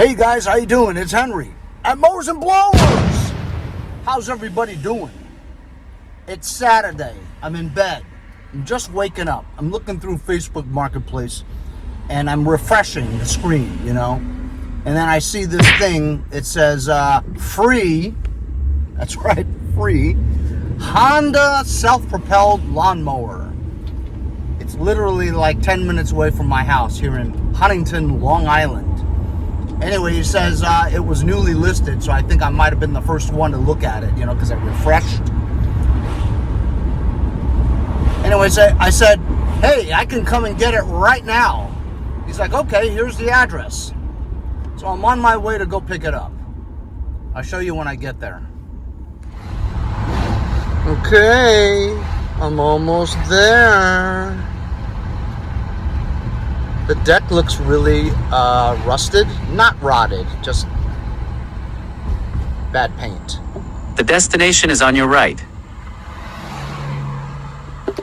Hey guys, how you doing? It's Henry at Mowers and Blowers. How's everybody doing? It's Saturday. I'm in bed. I'm just waking up. I'm looking through Facebook Marketplace and I'm refreshing the screen, you know. And then I see this thing. It says free. That's right, free. Honda self-propelled lawnmower. It's literally like 10 minutes away from my house here in Huntington, Long Island. Anyway, he says it was newly listed, so I think I might have been the first one to look at it, you know, because I refreshed. Anyway, I said, hey, I can come and get it right now. He's like, okay, here's the address. So I'm on my way to go pick it up. I'll show you when I get there. Okay, I'm almost there. The deck looks really rusted, not rotted, just bad paint. The destination is on your right. The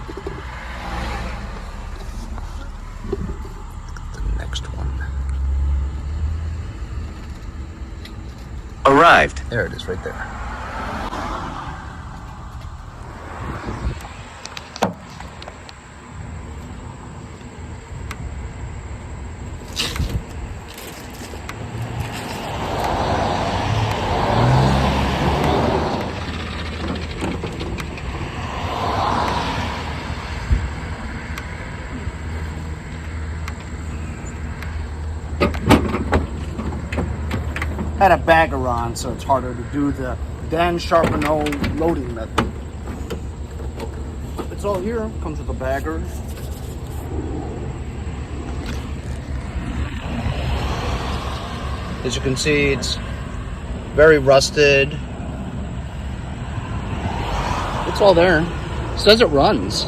next one. Arrived. There it is, right there. Had a bagger on, so it's harder to do the Dan Sharpino loading method. It's all here. Comes with a bagger. As you can see, it's very rusted. It's all there. It says it runs.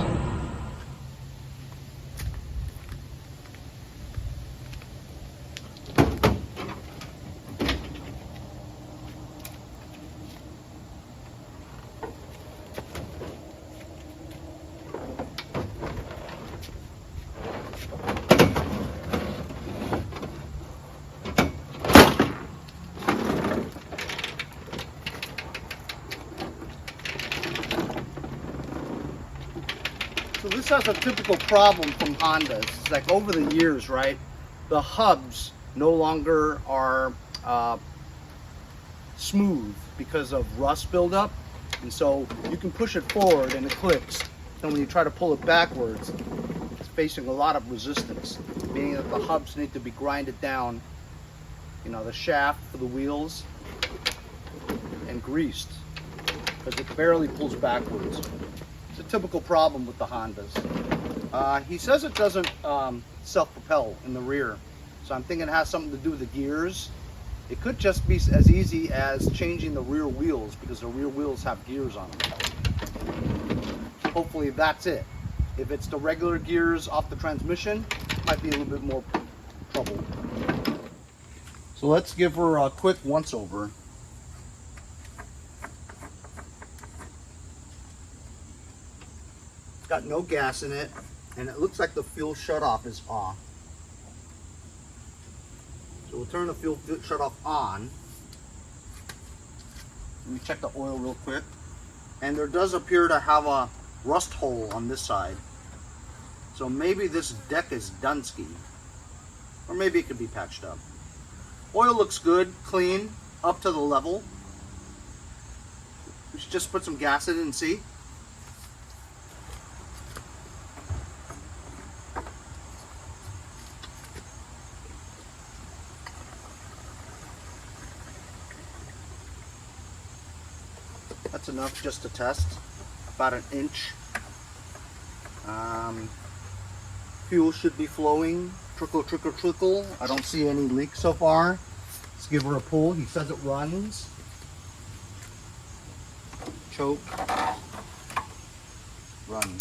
So this has a typical problem from Honda. It's like over the years, right? The hubs no longer are smooth because of rust buildup. And so you can push it forward and it clicks. And when you try to pull it backwards, it's facing a lot of resistance, meaning that the hubs need to be grinded down, you know, the shaft for the wheels, and greased, because it barely pulls backwards. A typical problem with the Hondas. He says it doesn't self-propel in the rear, so I'm thinking it has something to do with the gears. It could just be as easy as changing the rear wheels, because the rear wheels have gears on them. Hopefully that's it. If it's the regular gears off the transmission, it might be a little bit more trouble. So let's give her a quick once-over. Got no gas in it, and it looks like the fuel shutoff is off. So we'll turn the fuel shutoff on. Let me check the oil real quick. And there does appear to have a rust hole on this side. So maybe this deck is Dunsky, or maybe it could be patched up. Oil looks good, clean, up to the level. We should just put some gas in it and see. That's enough just to test, about an inch. Fuel should be flowing, trickle, trickle, trickle. I don't see any leaks so far. Let's give her a pull. He says it runs. Choke, run.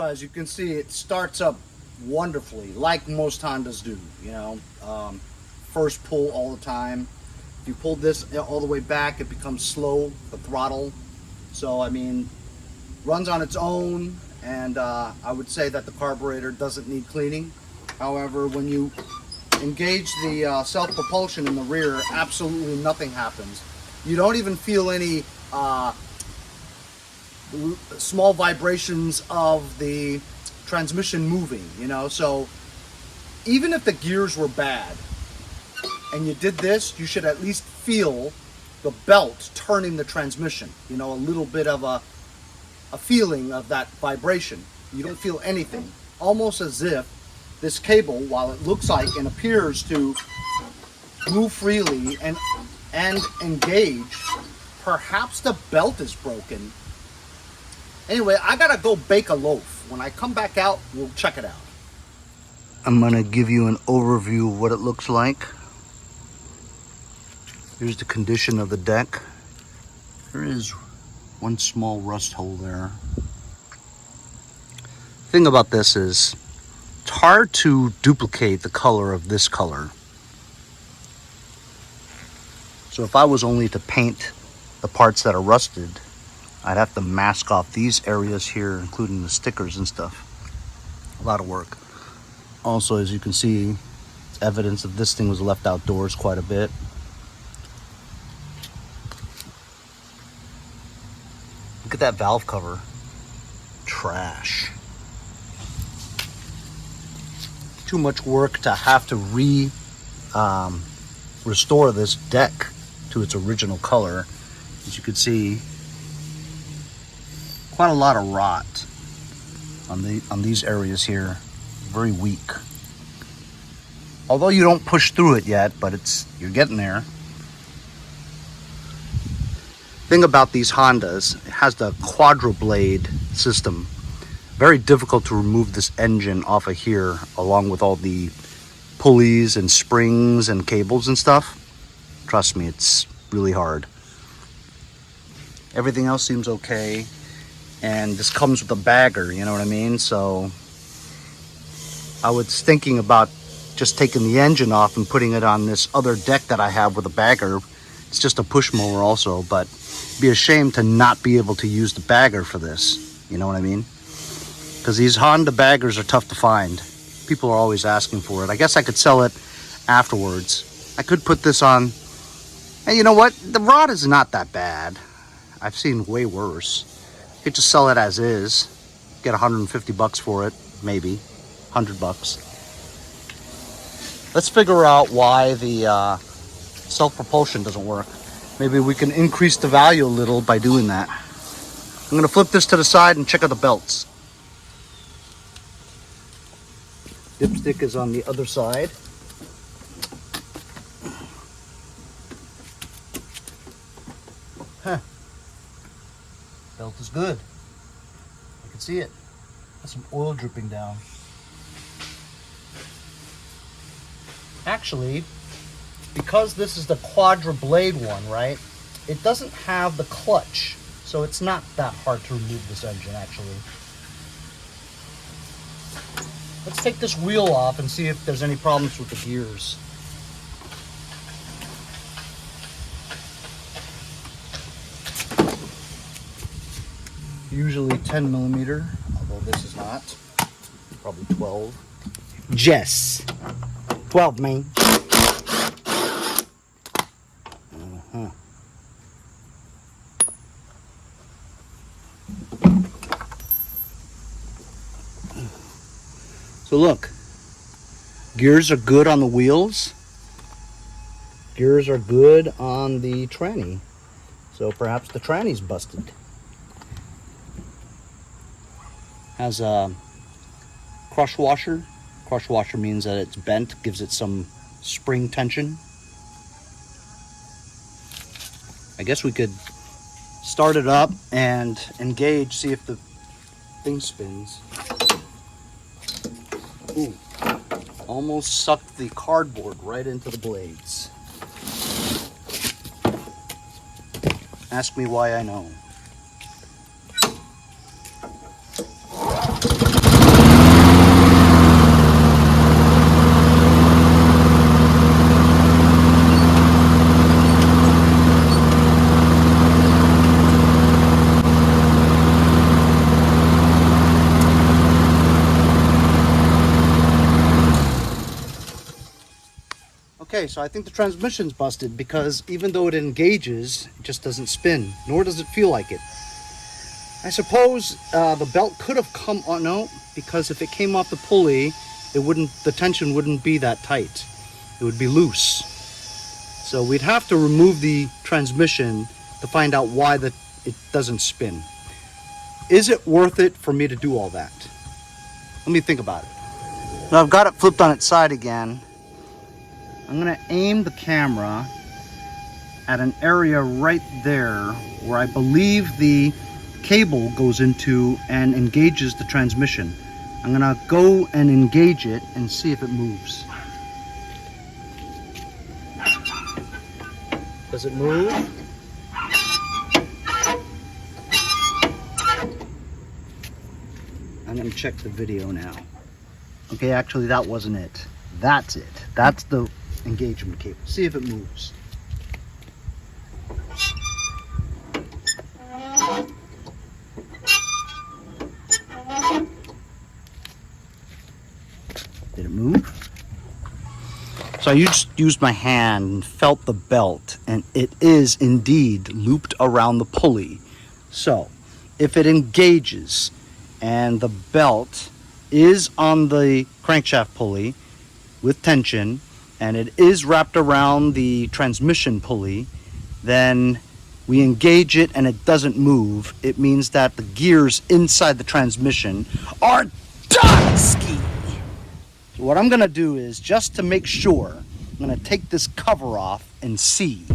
as you can see, it starts up wonderfully, like most Hondas do, you know. First pull all the time. If you pull this all the way back, it becomes slow, the throttle. So, I mean, runs on its own, and I would say that the carburetor doesn't need cleaning. However, when you engage the self-propulsion in the rear, absolutely nothing happens. You don't even feel any small vibrations of the transmission moving, you know. So even if the gears were bad and you did this, you should at least feel the belt turning the transmission, you know, a little bit of a feeling of that vibration. You don't feel anything, almost as if this cable, while it looks like and appears to move freely and engage, perhaps the belt is broken. Anyway, I gotta go bake a loaf. When I come back out, we'll check it out. I'm gonna give you an overview of what it looks like. Here's the condition of the deck. There is one small rust hole there. The thing about this is, it's hard to duplicate the color of this color. So if I was only to paint the parts that are rusted, I'd have to mask off these areas here, including the stickers and stuff. A lot of work. Also, as you can see, it's evidence that this thing was left outdoors quite a bit. Look at that valve cover. Trash. Too much work to have to restore this deck to its original color. As you can see, quite a lot of rot on these areas here. Very weak. Although you don't push through it yet, but you're getting there. Thing about these Hondas, it has the quadra-blade system. Very difficult to remove this engine off of here, along with all the pulleys and springs and cables and stuff. Trust me, it's really hard. Everything else seems okay, and this comes with a bagger, you know what I mean? So I was thinking about just taking the engine off and putting it on this other deck that I have with a bagger. It's just a push mower also, but it'd be a shame to not be able to use the bagger for this, you know what I mean? Because these Honda baggers are tough to find. People are always asking for it. I guess I could sell it afterwards. I could put this on, and you know what? The rod is not that bad. I've seen way worse. You could just sell it as is. Get 150 bucks for it, maybe 100 bucks. Let's figure out why the self-propulsion doesn't work. Maybe we can increase the value a little by doing that. I'm gonna flip this to the side and check out the belts. Dipstick is on the other side. Huh. Belt is good. I can see it. Got some oil dripping down. Actually, because this is the quadra blade one, right? It doesn't have the clutch, so it's not that hard to remove this engine actually. Let's take this wheel off and see if there's any problems with the gears. Usually 10 millimeter, although this is not. Probably 12. Jess. 12, man. So look, gears are good on the wheels. Gears are good on the tranny. So perhaps the tranny's busted. Has a crush washer. Crush washer means that it's bent, gives it some spring tension. I guess we could start it up and engage, see if the thing spins. Ooh, almost sucked the cardboard right into the blades. Ask me why I know. Okay, so I think the transmission's busted because even though it engages, it just doesn't spin, nor does it feel like it. I suppose the belt could have come on, no, because if it came off the pulley, the tension wouldn't be that tight. It would be loose. So we'd have to remove the transmission to find out why it doesn't spin. Is it worth it for me to do all that? Let me think about it. Now I've got it flipped on its side again. I'm gonna aim the camera at an area right there where I believe the cable goes into and engages the transmission. I'm gonna go and engage it and see if it moves. Does it move? I'm gonna check the video now. Okay, actually that wasn't it. That's it. That's the engagement cable. See if it moves. Did it move? So I just used my hand and felt the belt, and it is indeed looped around the pulley. So if it engages and the belt is on the crankshaft pulley with tension, and it is wrapped around the transmission pulley, then we engage it and it doesn't move. It means that the gears inside the transmission are done ski. So what I'm gonna do is, just to make sure, I'm gonna take this cover off and see.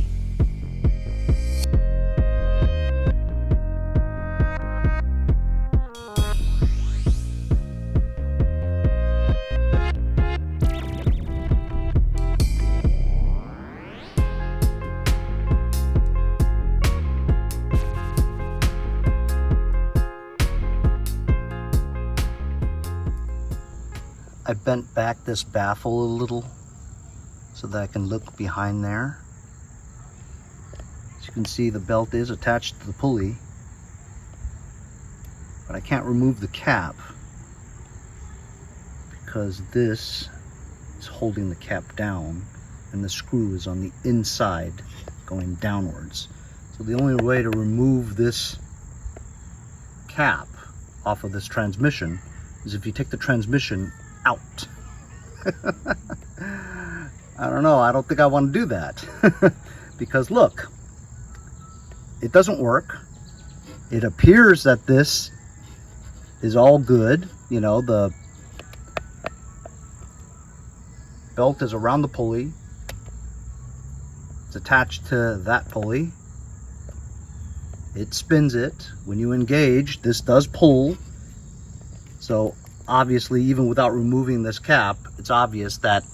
I bent back this baffle a little so that I can look behind there. As you can see, the belt is attached to the pulley, but I can't remove the cap because this is holding the cap down and the screw is on the inside going downwards. So the only way to remove this cap off of this transmission is if you take the transmission out. I don't know, I don't think I want to do that. Because look, it doesn't work. It appears that this is all good. You know, the belt is around the pulley. It's attached to that pulley. It spins it. When you engage, this does pull. So obviously, even without removing this cap, it's obvious that,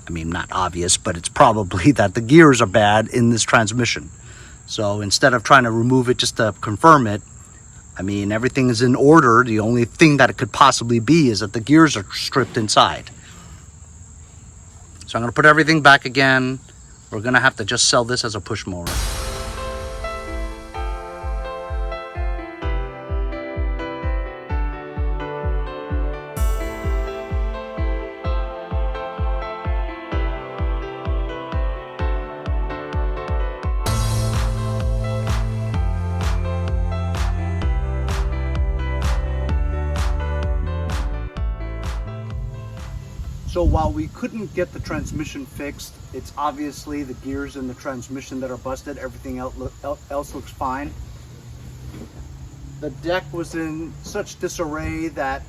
I mean, not obvious, but it's probably that the gears are bad in this transmission. So instead of trying to remove it just to confirm it, I mean, everything is in order. The only thing that it could possibly be is that the gears are stripped inside. So I'm going to put everything back again. We're going to have to just sell this as a push mower. So while we couldn't get the transmission fixed, it's obviously the gears in the transmission that are busted. Everything else looks fine. The deck was in such disarray that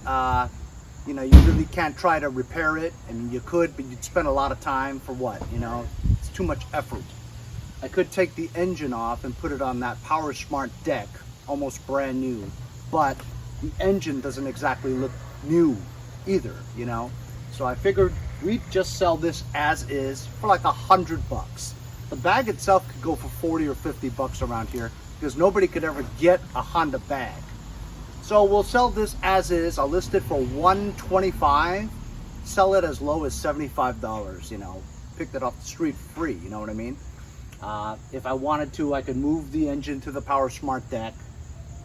you know, you really can't try to repair it. I mean, you could, but you'd spend a lot of time for what? You know, it's too much effort. I could take the engine off and put it on that Power Smart deck, almost brand new, but the engine doesn't exactly look new either, you know. So I figured we'd just sell this as is for like $100. The bag itself could go for 40 or 50 bucks around here because nobody could ever get a Honda bag. So we'll sell this as is. I'll list it for $125, sell it as low as $75, you know, picked it off the street free, you know what I mean? If I wanted to, I could move the engine to the Power Smart deck,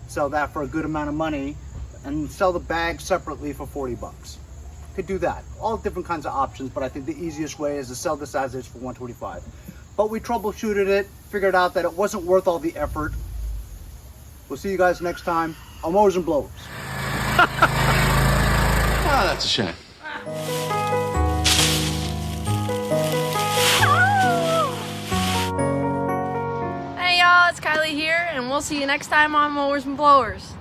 sell that for a good amount of money, and sell the bag separately for 40 bucks. could do that. All different kinds of options, but I think the easiest way is to sell this as is for $125. But we troubleshooted it, figured out that it wasn't worth all the effort. We'll see you guys next time on Mowers and Blowers. Ah, that's a shame. Hey y'all, it's Kylie here, and we'll see you next time on Mowers and Blowers.